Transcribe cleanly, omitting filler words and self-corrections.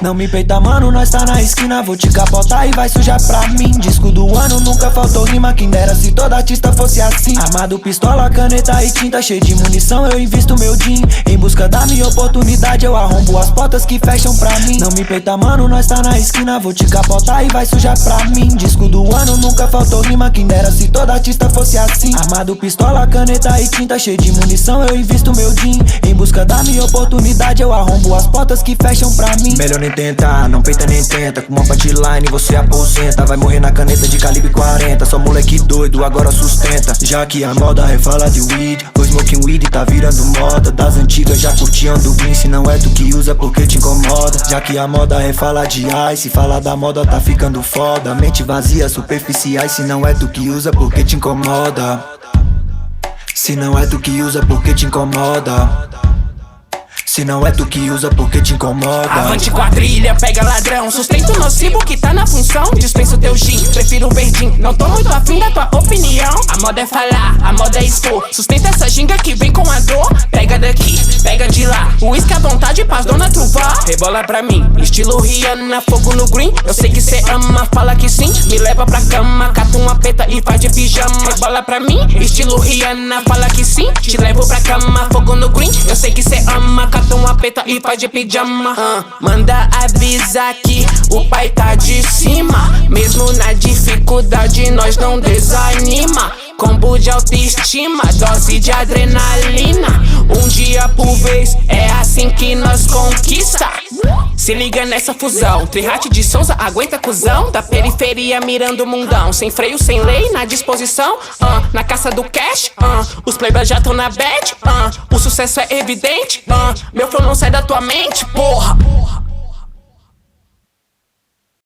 Não me peita, mano, nós tá na esquina. Vou te capotar e vai sujar pra mim. Disco do ano, nunca faltou rima. Quem dera se todo artista fosse assim. Armado, pistola, caneta e tinta. Cheio de munição, eu invisto meu din. Em busca da minha oportunidade, eu arrombo as portas que fecham pra mim. Não me peita, mano, nós tá na esquina. Vou te capotar e vai sujar pra mim. Disco do ano, nunca faltou rima. Quem dera se todo artista fosse assim. Armado, pistola, caneta e tinta. Cheio de munição, eu invisto meu din. Em busca da minha oportunidade, eu arrombo as portas que fecham pra mim. Melhor nem tentar, não peita nem tenta. Com uma punchline você aposenta. Vai morrer na caneta de calibre 40. Só moleque doido, agora sustenta. Já que a moda refala de weed, o smoking weed tá virando moda. Das antigas já curtiam do green. Se não é tu que usa porque te incomoda. Já que a moda refala de ice, fala da moda tá ficando foda. Mente vazia, superficiais. Se não é tu que usa porque te incomoda. Se não é tu que usa porque te incomoda. Se não é tu que usa porque te incomoda. Avante quadrilha, pega ladrão. Sustento nocivo que tá na função. Dispenso teu gin, prefiro o verdinho. Não tô muito afim da tua opinião. A moda é falar, a moda é expor. Sustenta essa ginga que vem com a dor. Pega daqui, pega de lá. Uísque à vontade, paz, dona truvar. Rebola pra mim, estilo Rihanna, fogo no green. Eu sei que cê ama, fala que sim. Me leva pra cama, cata uma peta e faz de pijama. Rebola pra mim, estilo Rihanna, fala que sim. Te levo pra cama, fogo no green. Eu sei que cê ama, cata uma peta e faz de pijama. Manda avisar que o pai tá de cima. Mesmo na dificuldade nós não desanima. Combo de autoestima, dose de adrenalina. Um dia por vez, é assim que nós conquista. Se liga nessa fusão, Trihate de Souza aguenta cuzão. Da periferia mirando o mundão. Sem freio, sem lei, na disposição. Na caça do cash, os playboys já tão na bad. O sucesso é evidente, meu flow não sai da tua mente, porra.